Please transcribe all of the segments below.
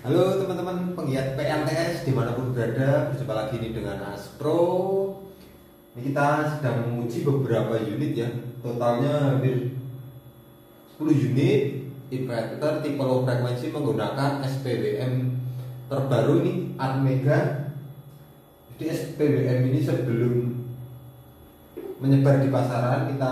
Halo teman-teman penggiat PLTS dimanapun berada, berjumpa lagi nih dengan Astro. Ini kita sedang menguji beberapa unit ya, totalnya hampir 10 unit inverter tipe low frekuensi menggunakan SPWM terbaru nih Atmega. Jadi SPWM ini sebelum menyebar di pasaran kita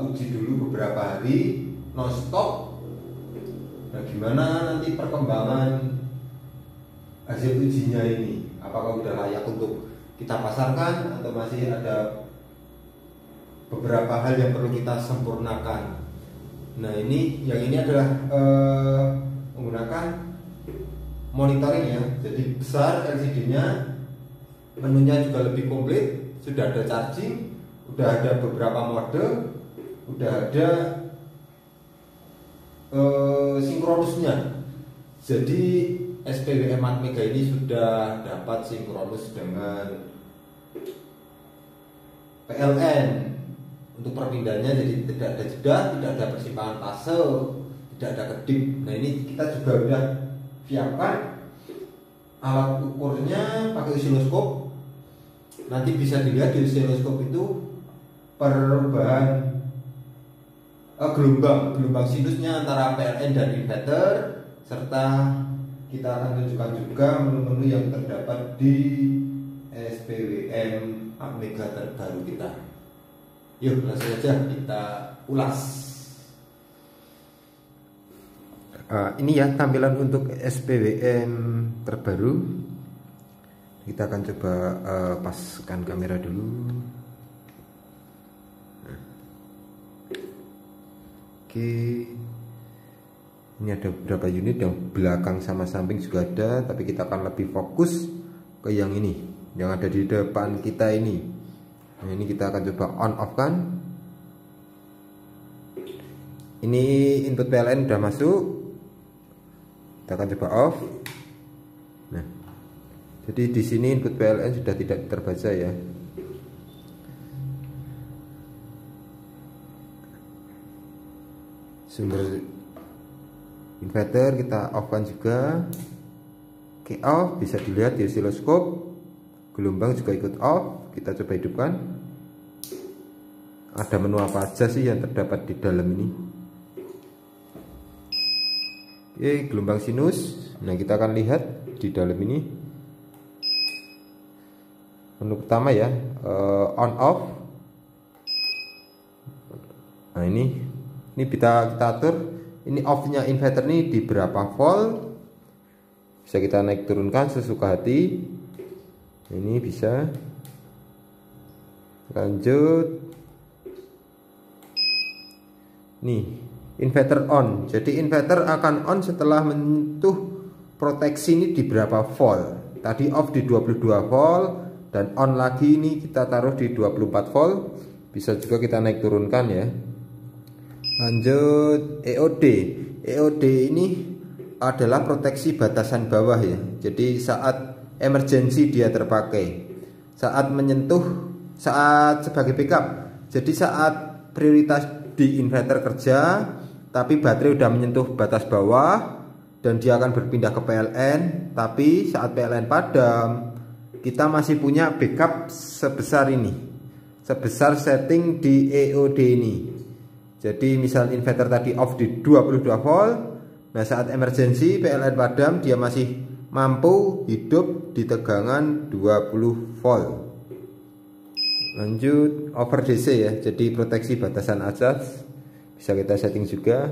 uji dulu beberapa hari non-stop. Nah, gimana nanti perkembangan hasil ujinya ini? Apakah udah layak untuk kita pasarkan atau masih ada beberapa hal yang perlu kita sempurnakan? Nah, yang ini adalah menggunakan monitoring ya. Jadi besar LCD-nya, menunya juga lebih komplit, sudah ada charging, udah ada beberapa mode, udah ada sinkronusnya. Jadi SPWM Atmega ini sudah dapat sinkronus dengan PLN. Untuk perpindahannya jadi tidak ada jeda, tidak ada persimpangan fase, tidak ada kedip. Nah, ini kita juga sudah siapkan alat ukurnya pakai osiloskop. Nanti bisa dilihat di osiloskop itu perubahan gelombang sinusnya antara PLN dan inverter, serta kita akan tunjukkan juga menu-menu yang terdapat di SPWM Atmega terbaru kita. Yuk langsung aja kita ulas. Ini ya tampilan untuk SPWM terbaru. Kita akan coba paskan kamera dulu. Oke, ini ada beberapa unit yang belakang sama samping juga ada, tapi kita akan lebih fokus ke yang ini, yang ada di depan kita ini. Nah, ini kita akan coba on off kan. Ini input PLN udah masuk, kita akan coba off. Nah, jadi di sini input PLN sudah tidak terbaca ya. Sumber inverter kita off kan juga. Oke, off, bisa dilihat di osiloskop. Gelombang juga ikut off. Kita coba hidupkan. Ada menu apa aja sih yang terdapat di dalam ini? Oke, gelombang sinus. Nah, kita akan lihat di dalam ini. Menu pertama ya, on off. Nah, ini kita atur. Ini off-nya inverter ini di berapa volt. Bisa kita naik turunkan sesuka hati. Ini bisa. Lanjut. Nih, inverter on. Jadi inverter akan on setelah menyentuh proteksi ini di berapa volt. Tadi off di 22 volt dan on lagi ini kita taruh di 24 volt. Bisa juga kita naik turunkan ya. Lanjut EOD. EOD ini adalah proteksi batasan bawah ya. Jadi saat emergency dia terpakai. Saat menyentuh, saat sebagai backup. Jadi saat prioritas di inverter kerja, tapi baterai udah menyentuh batas bawah dan dia akan berpindah ke PLN. Tapi saat PLN padam, kita masih punya backup sebesar ini. Sebesar setting di EOD ini. Jadi misal inverter tadi off di 22 volt, nah saat emergency PLN padam dia masih mampu hidup di tegangan 20 volt. Lanjut over DC ya, jadi proteksi batasan atas bisa kita setting juga.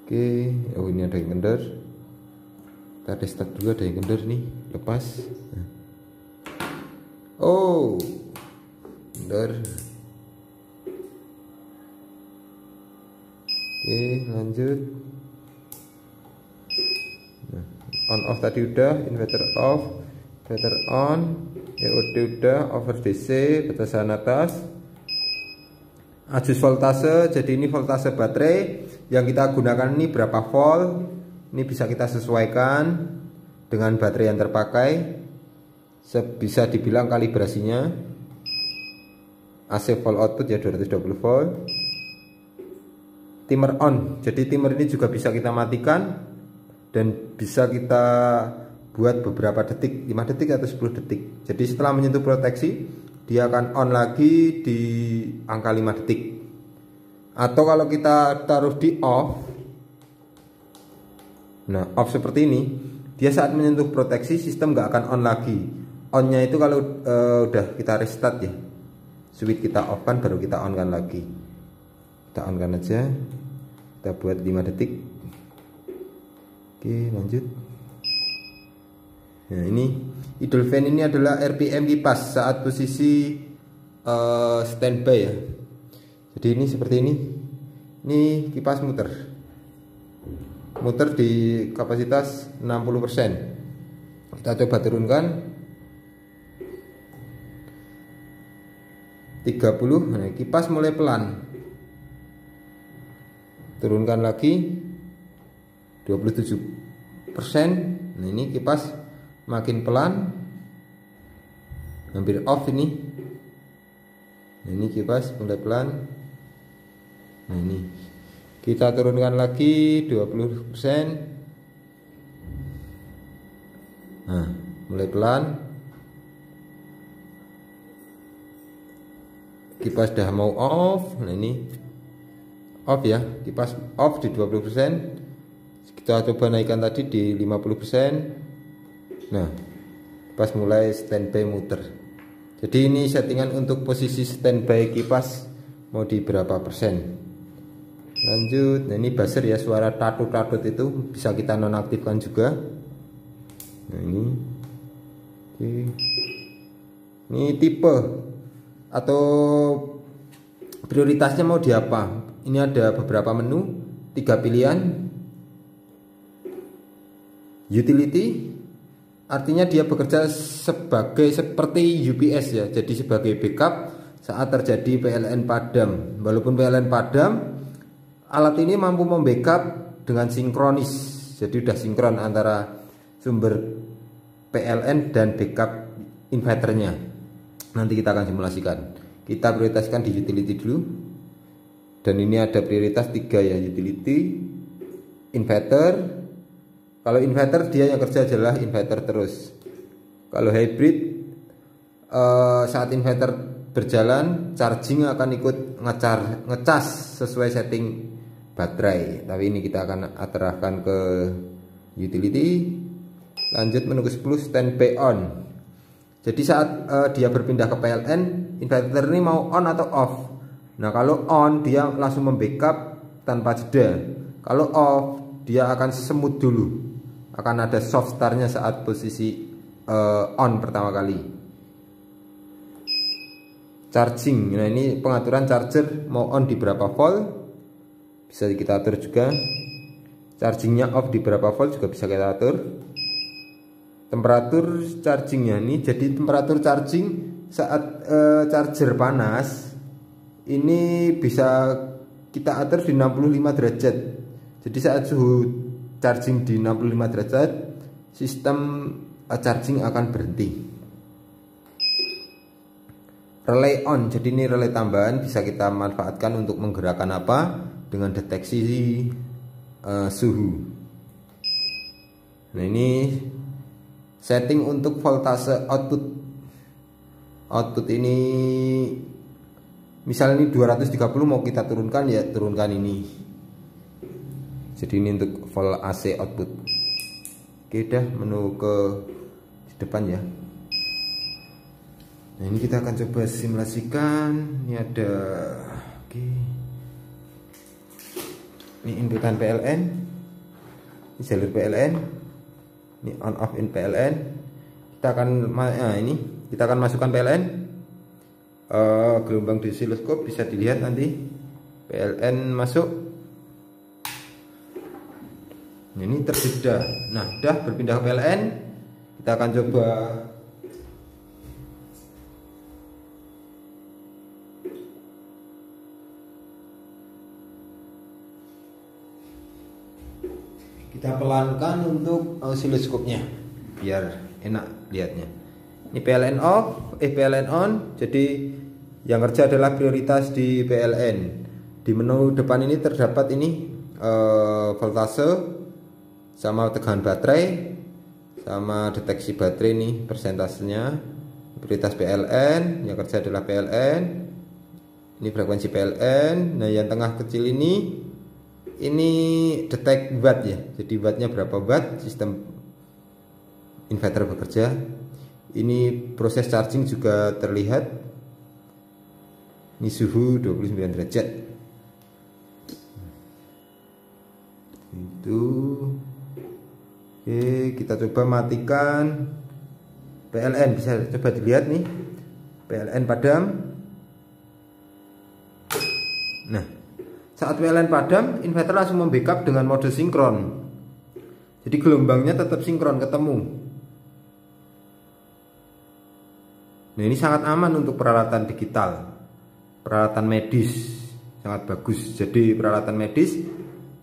Oke, oh ini ada yang kendor. Kita restart dulu, ada yang kendor nih, lepas. Oh, kendor. Oke, lanjut. Nah, on off tadi udah, inverter off, inverter on, EOD udah, over DC, batasan atas. Adjust voltase, jadi ini voltase baterai yang kita gunakan ini berapa volt. Ini bisa kita sesuaikan dengan baterai yang terpakai. Bisa dibilang kalibrasinya AC volt output ya 220 volt. Timer on, jadi timer ini juga bisa kita matikan dan bisa kita buat beberapa detik, 5 detik atau 10 detik. Jadi setelah menyentuh proteksi dia akan on lagi di angka 5 detik. Atau kalau kita taruh di off, nah off seperti ini, dia saat menyentuh proteksi sistem nggak akan on lagi. Onnya itu kalau udah kita restart ya, switch kita off kan baru kita on kan lagi. Kita on kan aja, kita buat 5 detik. Oke, lanjut. Nah ini idle fan ini adalah RPM kipas saat posisi standby ya. Jadi ini seperti ini. Ini kipas muter di kapasitas 60%. Kita coba turunkan 30. Nah, kipas mulai pelan. Turunkan lagi 27%. Nah, ini kipas makin pelan, hampir off ini. Nah, ini kipas mulai pelan. Nah, ini kita turunkan lagi 20%. Nah, mulai pelan. Kipas sudah mau off. Nah, ini off ya, kipas off di 20%. Kita coba naikkan tadi di 50%. Nah, kipas mulai standby muter. Jadi ini settingan untuk posisi standby kipas mau di berapa persen. Lanjut, nah ini buzzer ya, suara tatut-tatut itu bisa kita nonaktifkan juga. Nah ini, oke. Ini tipe atau prioritasnya mau di apa? Ini ada beberapa menu, 3 pilihan. Utility, artinya dia bekerja seperti UPS ya, jadi sebagai backup saat terjadi PLN padam. Walaupun PLN padam, alat ini mampu membackup dengan sinkronis. Jadi udah sinkron antara sumber PLN dan backup inverternya. Nanti kita akan simulasikan. Kita prioritaskan di utility dulu. Dan ini ada prioritas 3 ya, utility, inverter. Kalau inverter dia yang kerja adalah inverter terus. Kalau hybrid, saat inverter berjalan, charging akan ikut ngecas sesuai setting baterai. Tapi ini kita akan arahkan ke utility. Lanjut menu ke 10, standby on. Jadi saat dia berpindah ke PLN, inverter ini mau on atau off. Nah kalau on dia langsung membackup tanpa jeda. Kalau off dia akan semut dulu, akan ada soft startnya saat posisi on pertama kali. Charging, nah ini pengaturan charger mau on di berapa volt bisa kita atur juga. Chargingnya off di berapa volt juga bisa kita atur. Temperatur chargingnya ini, jadi temperatur charging saat charger panas ini bisa kita atur di 65 derajat. Jadi saat suhu charging di 65 derajat, sistem charging akan berhenti. Relay on, jadi ini relay tambahan bisa kita manfaatkan untuk menggerakkan apa dengan deteksi suhu. Nah ini setting untuk voltase output. Output ini Misal ini 230 mau kita turunkan, ya turunkan ini. Jadi ini untuk volt AC output. Oke, udah menu ke depan ya. Nah, ini kita akan coba simulasikan. Ini ada, oke, ini inputan PLN, ini jalur PLN, ini on off in PLN. Kita akan kita akan masukkan PLN. Gelombang di osiloskop bisa dilihat nanti PLN masuk. Ini terjeda. Nah, udah berpindah ke PLN. Kita akan coba kita pelankan untuk osiloskopnya biar enak lihatnya. Ini PLN off, PLN on. Jadi yang kerja adalah prioritas di PLN. Di menu depan ini terdapat ini voltase sama tegangan baterai sama deteksi baterai nih persentasenya. Prioritas PLN, yang kerja adalah PLN. Ini frekuensi PLN. Nah, yang tengah kecil ini detect watt ya. Jadi wattnya berapa watt, sistem inverter bekerja. Ini proses charging juga terlihat. Ini suhu 29 derajat. Itu. Oke, kita coba matikan PLN. Bisa coba dilihat nih. PLN padam. Nah, saat PLN padam, inverter langsung membackup dengan mode sinkron. Jadi gelombangnya tetap sinkron ketemu. Nah, ini sangat aman untuk peralatan digital, peralatan medis, sangat bagus. Jadi peralatan medis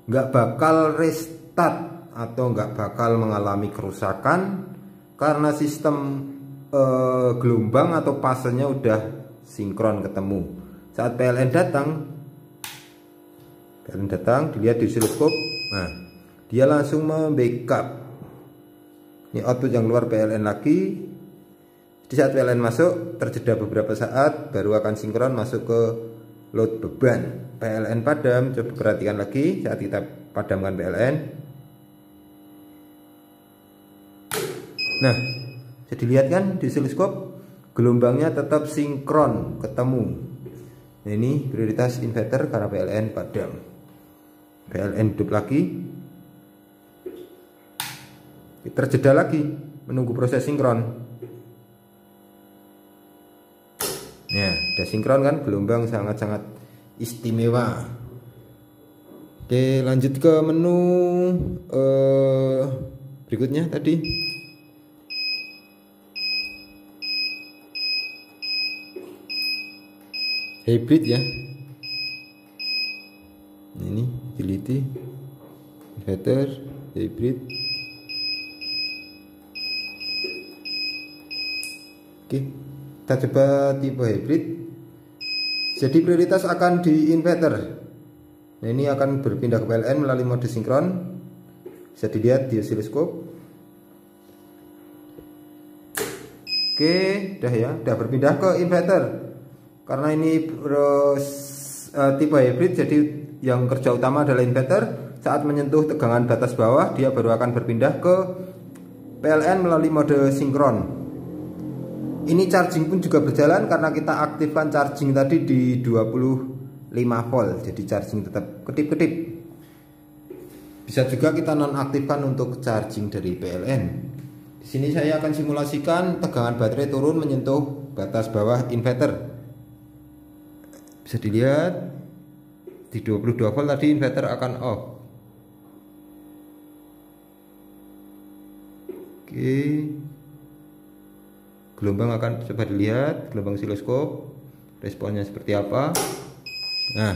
nggak bakal restart atau nggak bakal mengalami kerusakan karena sistem gelombang atau fasenya udah sinkron ketemu. Saat PLN datang dilihat di osiloskop. Nah, dia langsung membackup. Ini output yang keluar PLN lagi. Di saat PLN masuk, terjeda beberapa saat baru akan sinkron masuk ke load beban. PLN padam, coba perhatikan lagi saat kita padamkan PLN. Nah, jadi lihat kan di osiloskop gelombangnya tetap sinkron ketemu. Nah, ini prioritas inverter karena PLN padam. PLN hidup lagi. Terjeda lagi menunggu proses sinkron. Nah, udah sinkron kan, gelombang sangat-sangat istimewa. Oke, lanjut ke menu berikutnya tadi. Hybrid ya. Ini utility inverter hybrid. Oke, kita coba tipe hybrid. Jadi prioritas akan di inverter. Nah, ini akan berpindah ke PLN melalui mode sinkron. Bisa dilihat di osiloskop. Oke, udah ya, udah berpindah ke inverter. Karena ini tipe hybrid, jadi yang kerja utama adalah inverter. Saat menyentuh tegangan batas bawah, dia baru akan berpindah ke PLN melalui mode sinkron. Ini charging pun juga berjalan karena kita aktifkan charging tadi di 25 volt. Jadi charging tetap kedip-kedip. Bisa juga kita nonaktifkan untuk charging dari PLN. Di sini saya akan simulasikan tegangan baterai turun menyentuh batas bawah inverter. Bisa dilihat di 22 volt tadi inverter akan off. Oke. Gelombang akan coba dilihat, gelombang osiloskop responnya seperti apa. Nah,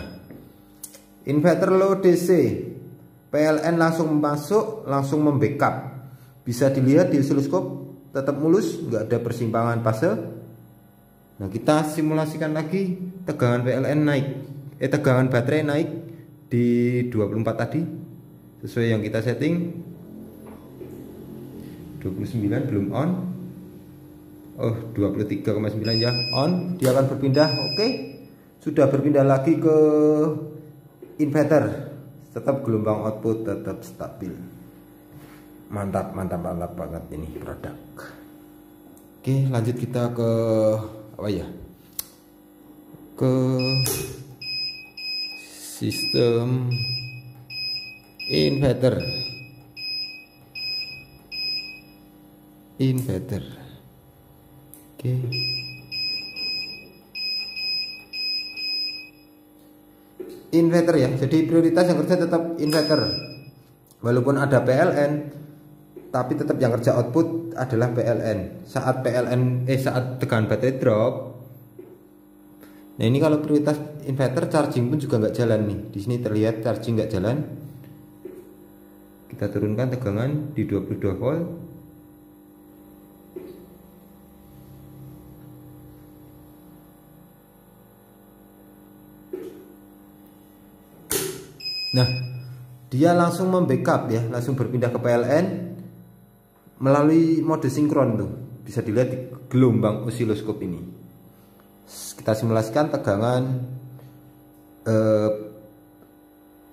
inverter low DC, PLN langsung masuk, langsung membackup. Bisa dilihat di osiloskop tetap mulus, nggak ada persimpangan fase. Nah, kita simulasikan lagi tegangan PLN naik, tegangan baterai naik di 24 tadi sesuai yang kita setting. 29 belum on. Oh, 23,9 ya on. Dia akan berpindah. Oke. sudah berpindah lagi ke inverter. Tetap gelombang output tetap stabil. Mantap banget ini produk. Oke, lanjut kita ke apa ya? Ke sistem inverter. Oke. Inverter ya. Jadi prioritas yang kerja tetap inverter. Walaupun ada PLN, tapi tetap yang kerja output adalah PLN. Saat tegangan baterai drop. Nah, ini kalau prioritas inverter, charging pun juga nggak jalan nih. Di sini terlihat charging nggak jalan. Kita turunkan tegangan di 22 volt. Nah, dia langsung membackup ya, langsung berpindah ke PLN melalui mode sinkron tuh. Bisa dilihat di gelombang osiloskop ini. Kita simulasikan tegangan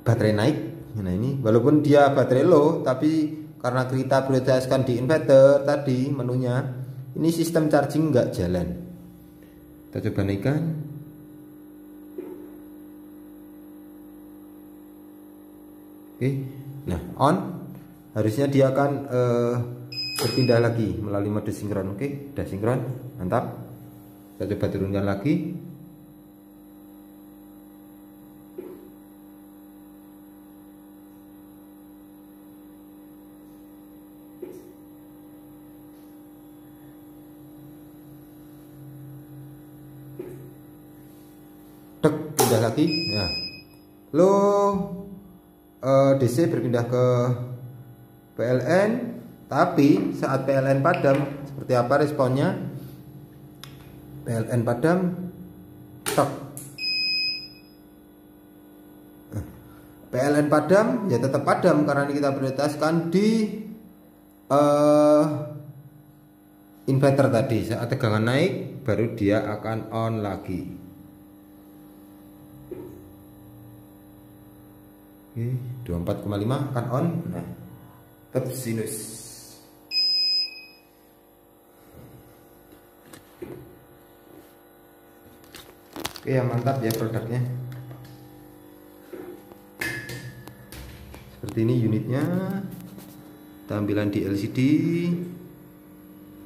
baterai naik. Nah, ini walaupun dia baterai low, tapi karena kita prioritaskan di inverter tadi menunya, ini sistem charging nggak jalan. Kita coba naikkan. Oke, nah on, harusnya dia akan berpindah lagi melalui mode sinkron. Oke, udah sinkron, mantap. Kita coba turunkan lagi. Tek, pindah lagi. Nah, DC berpindah ke PLN, tapi saat PLN padam, seperti apa responnya? PLN padam, tek. PLN padam, ya tetap padam karena ini kita prioritaskan di inverter tadi. Saat tegangan naik, baru dia akan on lagi. Oke, 24,5 akan on. Nah, tetap sinus. Oke, ya mantap ya produknya. Seperti ini unitnya. Tampilan di LCD.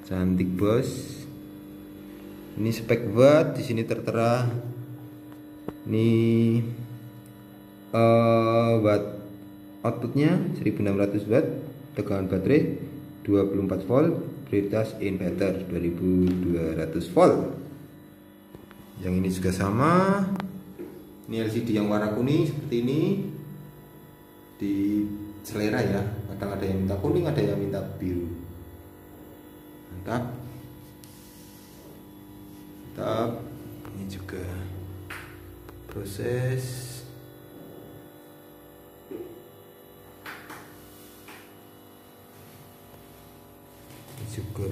Cantik bos. Ini spek watt, di sini tertera. Ini watt outputnya 1600 watt, tegangan baterai 24 volt, prioritas inverter 2200 volt. Yang ini juga sama. Ini LCD yang warna kuning seperti ini. Di selera ya, kadang ada yang minta kuning, ada yang minta biru. Mantap. Mantap. Ini juga proses. Juga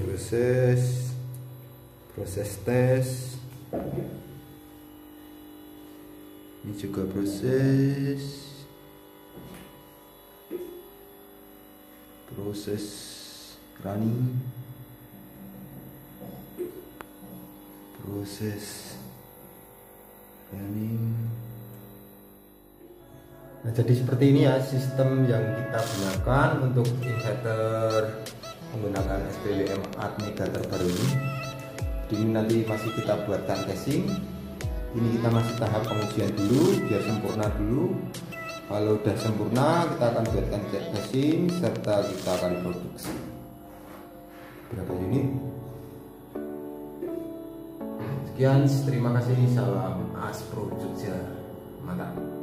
proses tes. Ini juga proses running, Nah, jadi seperti ini ya sistem yang kita gunakan untuk inverter menggunakan SPWM Atmega terbaru ini. Ini nanti masih kita buatkan casing. Ini kita masih tahap pengujian dulu biar sempurna dulu. Kalau udah sempurna, kita akan buatkan casing serta kita akan produksi. Berapa unit? Sekian, terima kasih. Salam Aspro Jogja. Mantap.